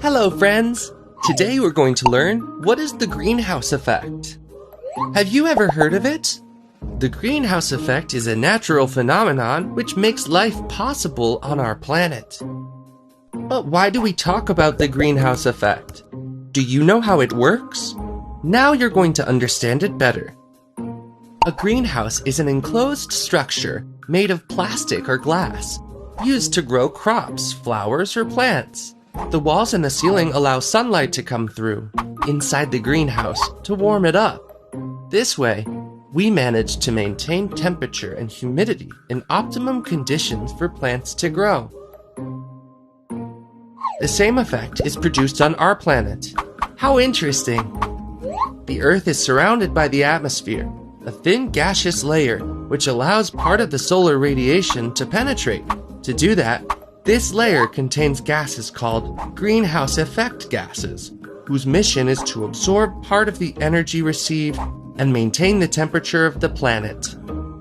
Hello friends! Today we're going to learn what is the greenhouse effect. Have you ever heard of it? The greenhouse effect is a natural phenomenon which makes life possible on our planet. But why do we talk about the greenhouse effect? Do you know how it works? Now you're going to understand it better. A greenhouse is an enclosed structure made of plastic or glass, used to grow crops, flowers, or plants. The walls and the ceiling allow sunlight to come through inside the greenhouse to warm it up. This way, we manage to maintain temperature and humidity in optimum conditions for plants to grow. The same effect is produced on our planet. How interesting! The Earth is surrounded by the atmosphere, a thin gaseous layer which allows part of the solar radiation to penetrate. To do that, this layer contains gases called greenhouse effect gases, whose mission is to absorb part of the energy received and maintain the temperature of the planet.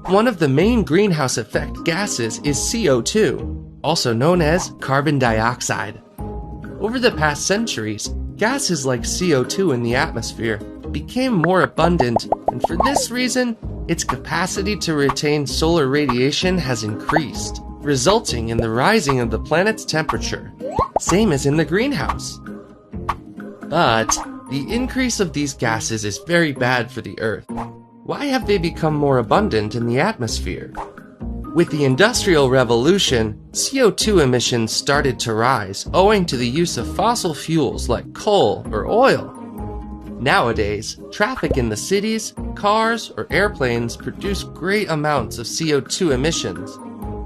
One of the main greenhouse effect gases is CO2, also known as carbon dioxide. Over the past centuries, gases like CO2 in the atmosphere became more abundant, and for this reason, its capacity to retain solar radiation has increased, resulting in the rising of the planet's temperature, same as in the greenhouse. But the increase of these gases is very bad for the Earth. Why have they become more abundant in the atmosphere? With the Industrial Revolution, CO2 emissions started to rise owing to the use of fossil fuels like coal or oil. Nowadays, traffic in the cities, cars, or airplanes produce great amounts of CO2 emissions.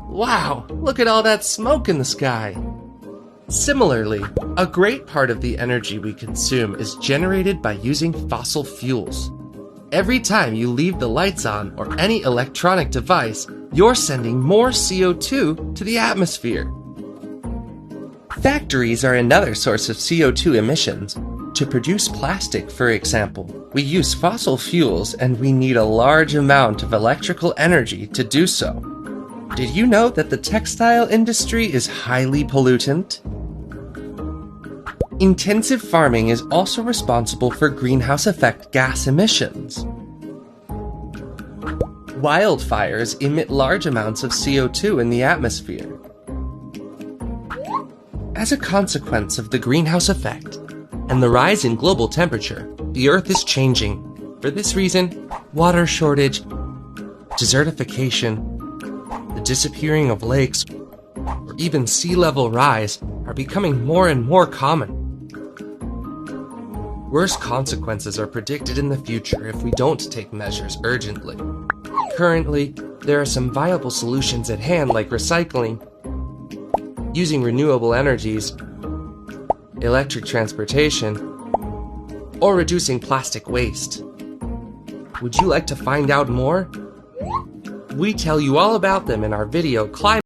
Wow, look at all that smoke in the sky! Similarly, a great part of the energy we consume is generated by using fossil fuels. Every time you leave the lights on or any electronic device, you're sending more CO2 to the atmosphere. Factories are another source of CO2 emissions. To produce plastic, for example, we use fossil fuels and we need a large amount of electrical energy to do so. Did you know that the textile industry is highly pollutant? Intensive farming is also responsible for greenhouse effect gas emissions. Wildfires emit large amounts of CO2 in the atmosphere. As a consequence of the greenhouse effect and the rise in global temperature, the Earth is changing. For this reason, water shortage, desertification, the disappearing of lakes, or even sea level rise are becoming more and more common. Worse consequences are predicted in the future if we don't take measures urgently. Currently, there are some viable solutions at hand like recycling, using renewable energies, electric transportation, or reducing plastic waste. Would you like to find out more? We tell you all about them in our video Climate